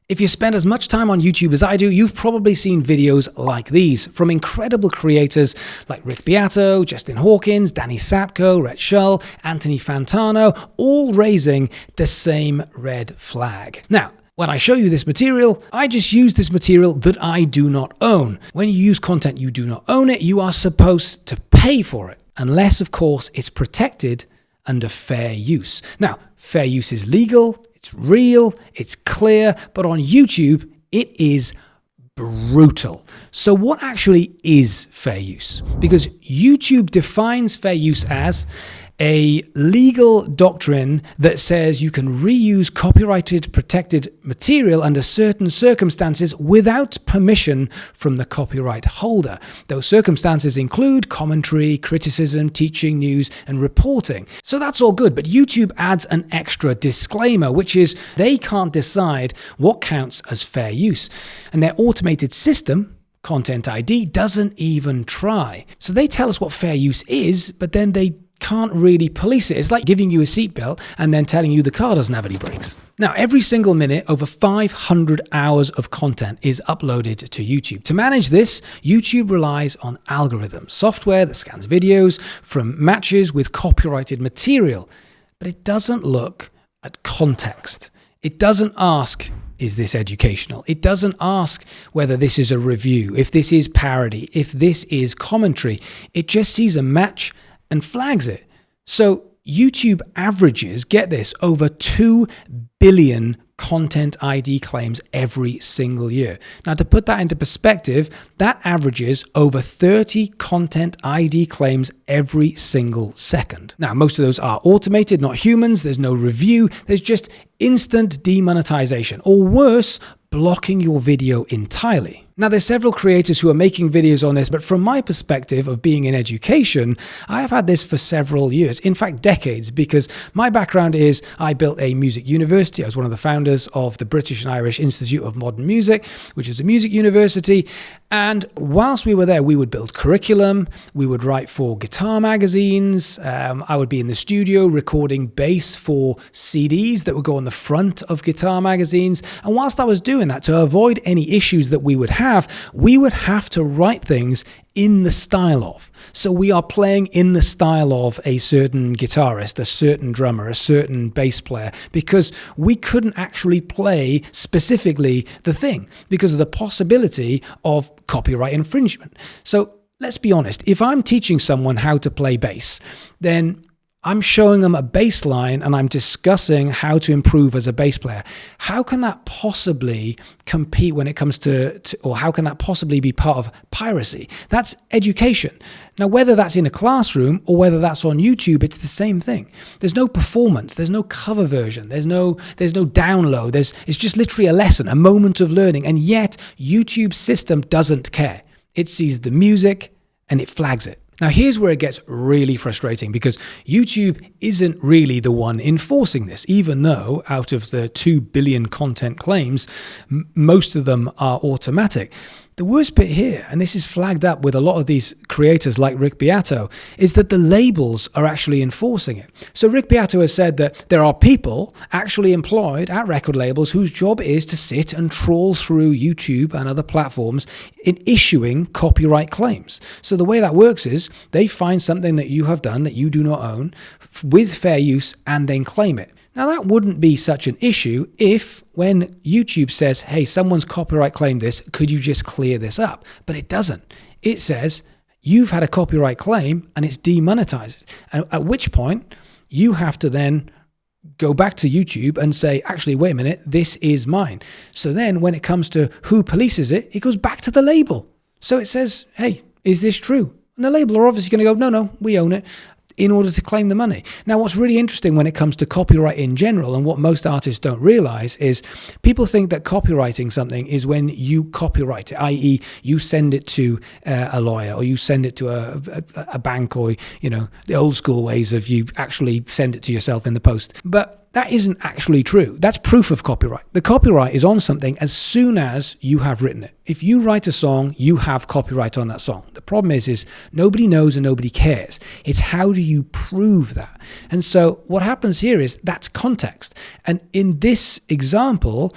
If you spend as much time on YouTube as I do, you've probably seen videos like these from incredible creators like Rick Beato, Justin Hawkins, Danny Sapko, Rhett Shull, Anthony Fantano, all raising the same red flag. Now, when I show you this material, I just use this material that I do not own. When you use content you do not own it, you are supposed to pay for it, unless, of course, it's protected under fair use. Now, fair use is legal, it's real, it's clear, but on YouTube, it is brutal. So what actually is fair use? Because YouTube defines fair use as a legal doctrine that says you can reuse copyrighted protected material under certain circumstances without permission from the copyright holder. Those circumstances include commentary, criticism, teaching, news, and reporting. So that's all good, but YouTube adds an extra disclaimer, which is they can't decide what counts as fair use. And their automated system, Content ID, doesn't even try. So they tell us what fair use is, but then they can't really police it. It's like giving you a seatbelt and then telling you the car doesn't have any brakes. Now, every single minute, over 500 hours of content is uploaded to YouTube. To manage this, YouTube relies on algorithms, software that scans videos from matches with copyrighted material. But it doesn't look at context. It doesn't ask, is this educational? It doesn't ask whether this is a review, if this is parody, if this is commentary. It just sees a match and flags it. So YouTube averages, get this, over 2 billion content ID claims every single year. Now, to put that into perspective, that averages over 30 content ID claims every single second. Now, most of those are automated, not humans. There's no review. There's just instant demonetization, or worse, blocking your video entirely. Now, there's several creators who are making videos on this, but from my perspective of being in education, I have had this for several years, in fact, decades, because my background is I built a music university. I was one of the founders of the British and Irish Institute of Modern Music, which is a music university. And whilst we were there, we would build curriculum, we would write for guitar magazines, I would be in the studio recording bass for CDs that would go on the front of guitar magazines. And whilst I was doing that, to avoid any issues that we would have to write things in the style of. So we are playing in the style of a certain guitarist, a certain drummer, a certain bass player, because we couldn't actually play specifically the thing because of the possibility of copyright infringement. So let's be honest, if I'm teaching someone how to play bass, then I'm showing them a bass line and I'm discussing how to improve as a bass player. How can that possibly compete when it comes to or how can that possibly be part of piracy? That's education. Now, whether that's in a classroom or whether that's on YouTube, it's the same thing. There's no performance. There's no cover version. There's no download. It's just literally a lesson, a moment of learning. And yet YouTube's system doesn't care. It sees the music and it flags it. Now, here's where it gets really frustrating because YouTube isn't really the one enforcing this, even though out of the 2 billion content claims, most of them are automatic. The worst bit here, and this is flagged up with a lot of these creators like Rick Beato, is that the labels are actually enforcing it. So Rick Beato has said that there are people actually employed at record labels whose job is to sit and trawl through YouTube and other platforms in issuing copyright claims. So the way that works is they find something that you have done that you do not own with fair use and then claim it. Now, that wouldn't be such an issue if when YouTube says, hey, someone's copyright claimed this, could you just clear this up? But it doesn't. It says you've had a copyright claim and it's demonetized. And at which point you have to then go back to YouTube and say, actually, wait a minute, this is mine. So then when it comes to who polices it, it goes back to the label. So it says, hey, is this true? And the label are obviously going to go, no, we own it, in order to claim the money. Now, what's really interesting when it comes to copyright in general, and what most artists don't realize, is people think that copywriting something is when you copyright it, i.e. you send it to a lawyer or you send it to a bank, or, you know, the old school ways of you actually send it to yourself in the post. But that isn't actually true. That's proof of copyright. The copyright is on something as soon as you have written it. If you write a song, you have copyright on that song. The problem is nobody knows and nobody cares. It's how do you prove that? And so what happens here is that's context. And in this example,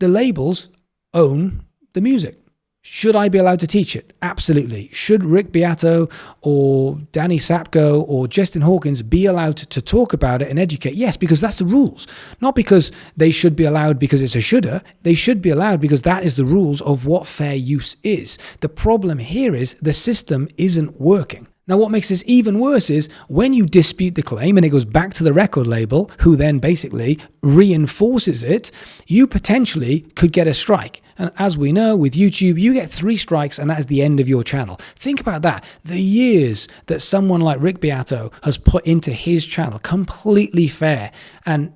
the labels own the music. Should I be allowed to teach it? Absolutely. Should Rick Beato or Danny Sapko or Justin Hawkins be allowed to talk about it and educate? Yes, because that's the rules. Not because they should be allowed because it's a shoulda. They should be allowed because that is the rules of what fair use is. The problem here is the system isn't working. Now, what makes this even worse is when you dispute the claim and it goes back to the record label, who then basically reinforces it, you potentially could get a strike. And as we know, with YouTube, you get 3 strikes and that is the end of your channel. Think about that. The years that someone like Rick Beato has put into his channel, completely fair, and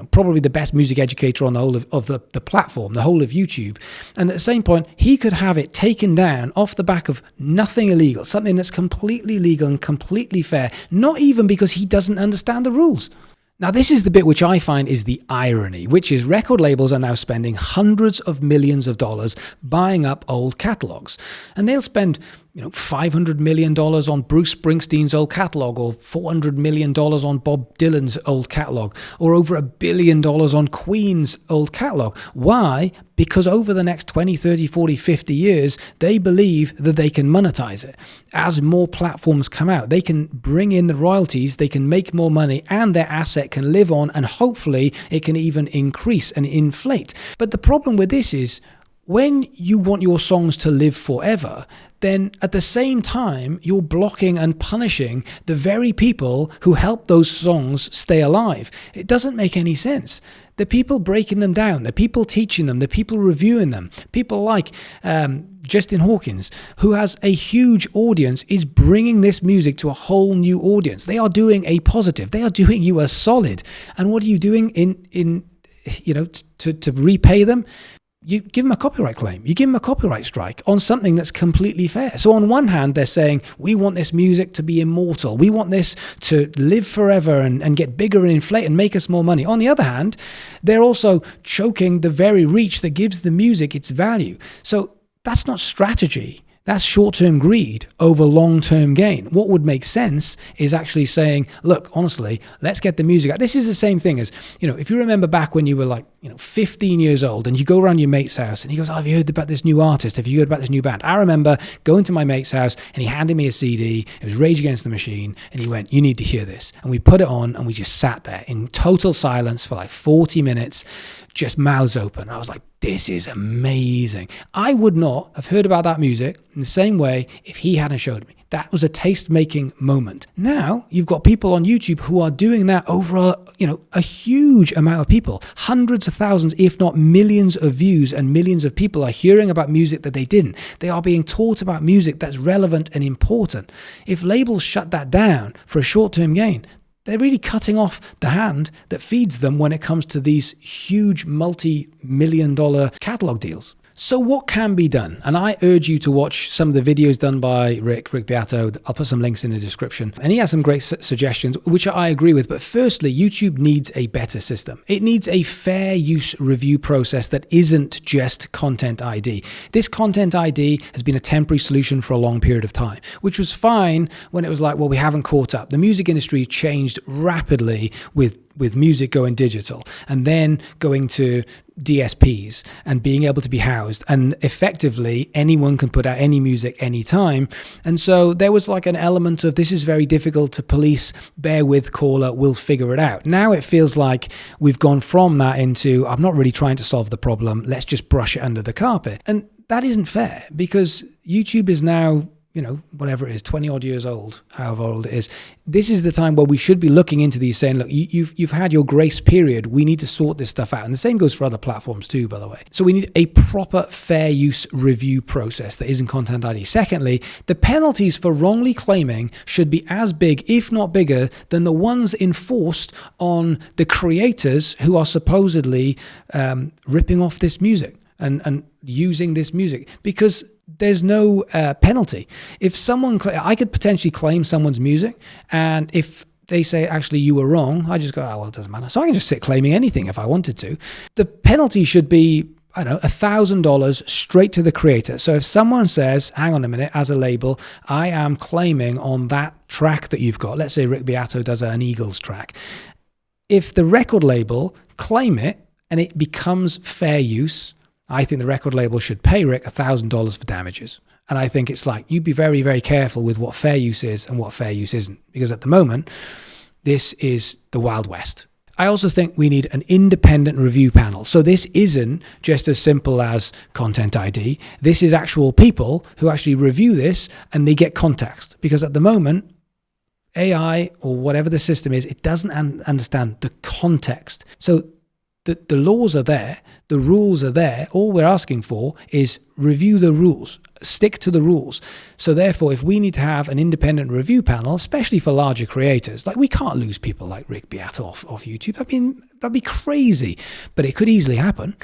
probably the best music educator on the whole of the platform, the whole of YouTube. And at the same point, he could have it taken down off the back of nothing illegal, something that's completely legal and completely fair, not even because he doesn't understand the rules. Now, this is the bit which I find is the irony, which is record labels are now spending hundreds of millions of dollars buying up old catalogs. And they'll spend $500 million on Bruce Springsteen's old catalog, or $400 million on Bob Dylan's old catalog, or over $1 billion on Queen's old catalog. Why? Because over the next 20, 30, 40, 50 years, they believe that they can monetize it. As more platforms come out, they can bring in the royalties, they can make more money, and their asset can live on, and hopefully it can even increase and inflate. But the problem with this is, when you want your songs to live forever, then at the same time, you're blocking and punishing the very people who help those songs stay alive. It doesn't make any sense. The people breaking them down, the people teaching them, the people reviewing them, people like Justin Hawkins, who has a huge audience, is bringing this music to a whole new audience. They are doing a positive. They are doing you a solid. And what are you doing to repay them? You give them a copyright claim. You give them a copyright strike on something that's completely fair. So on one hand, they're saying, we want this music to be immortal. We want this to live forever and get bigger and inflate and make us more money. On the other hand, they're also choking the very reach that gives the music its value. So that's not strategy. That's short-term greed over long-term gain. What would make sense is actually saying, look, honestly, let's get the music out. This is the same thing as, if you remember back when you were 15 years old and you go around your mate's house and he goes, have you heard about this new artist? Have you heard about this new band? I remember going to my mate's house and he handed me a CD. It was Rage Against the Machine. And he went, you need to hear this. And we put it on and we just sat there in total silence for 40 minutes, just mouths open. I was like, this is amazing. I would not have heard about that music in the same way if he hadn't showed me. That was a taste-making moment. Now, you've got people on YouTube who are doing that over a huge amount of people. Hundreds of thousands, if not millions of views, and millions of people are hearing about music that they didn't. They are being taught about music that's relevant and important. If labels shut that down for a short-term gain, they're really cutting off the hand that feeds them when it comes to these huge multi-million-dollar catalog deals. So what can be done? And I urge you to watch some of the videos done by Rick Beato. I'll put some links in the description. And he has some great suggestions, which I agree with. But firstly, YouTube needs a better system. It needs a fair use review process that isn't just Content ID. This Content ID has been a temporary solution for a long period of time, which was fine when it was like, well, we haven't caught up. The music industry changed rapidly with music going digital and then going to DSPs and being able to be housed, and effectively anyone can put out any music anytime. And so there was an element of, this is very difficult to police, bear with, caller, we'll figure it out. Now it feels like we've gone from that into, I'm not really trying to solve the problem, let's just brush it under the carpet. And that isn't fair, because YouTube is now, whatever it is, 20 odd years old, however old it is. This is the time where we should be looking into these, saying, look, you've had your grace period. We need to sort this stuff out. And the same goes for other platforms too, by the way. So we need a proper fair use review process that isn't Content ID. Secondly, the penalties for wrongly claiming should be as big, if not bigger, than the ones enforced on the creators who are supposedly ripping off this music and using this music, because there's no penalty. If someone, I could potentially claim someone's music, and if they say, actually, you were wrong, I just go, oh, well, it doesn't matter. So I can just sit claiming anything if I wanted to. The penalty should be, I don't know, $1,000 straight to the creator. So if someone says, hang on a minute, as a label, I am claiming on that track that you've got, let's say Rick Beato does an Eagles track. If the record label claim it, and it becomes fair use, I think the record label should pay Rick $1,000 for damages. And I think it's like, you'd be very, very careful with what fair use is and what fair use isn't. Because at the moment, this is the Wild West. I also think we need an independent review panel. So this isn't just as simple as Content ID. This is actual people who actually review this and they get context. Because at the moment, AI or whatever the system is, it doesn't understand the context. So the laws are there, the rules are there. All we're asking for is review the rules, stick to the rules. So therefore, if we need to have an independent review panel, especially for larger creators, like we can't lose people like Rick Beato off YouTube. That'd be crazy, but it could easily happen.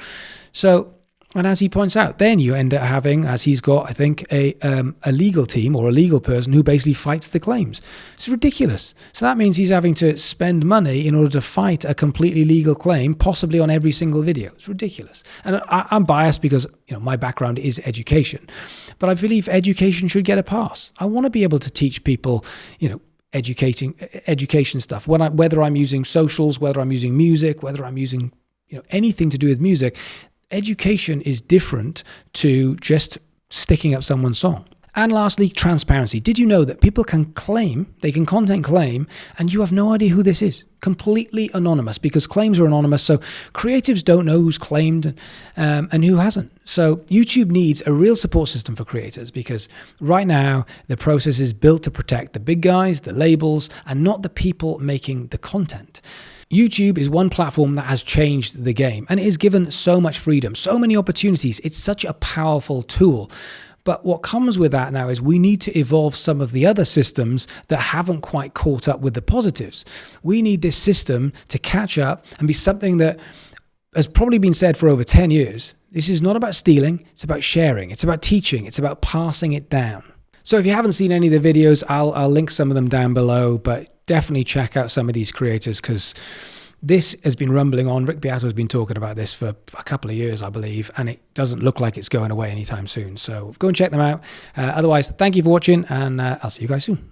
So, and as he points out, then you end up having, as he's got, I think, a legal team or a legal person who basically fights the claims. It's ridiculous. So that means he's having to spend money in order to fight a completely legal claim, possibly on every single video. It's ridiculous. And I'm biased because, my background is education. But I believe education should get a pass. I want to be able to teach people, education stuff. Whether I'm using socials, whether I'm using music, whether I'm using, anything to do with music, education is different to just sticking up someone's song. And lastly, transparency. Did you know that people can content claim, and you have no idea who this is? Completely anonymous, because claims are anonymous, so creatives don't know who's claimed and who hasn't. So YouTube needs a real support system for creators, because right now the process is built to protect the big guys, the labels, and not the people making the content. YouTube is one platform that has changed the game, and it has given so much freedom, so many opportunities. It's such a powerful tool. But what comes with that now is we need to evolve some of the other systems that haven't quite caught up with the positives. We need this system to catch up and be something that has probably been said for over 10 years. This is not about stealing, it's about sharing, it's about teaching, it's about passing it down. So if you haven't seen any of the videos, I'll link some of them down below, but definitely check out some of these creators, because this has been rumbling on. Rick Beato has been talking about this for a couple of years, I believe, and it doesn't look like it's going away anytime soon. So go and check them out. Otherwise, thank you for watching, and I'll see you guys soon.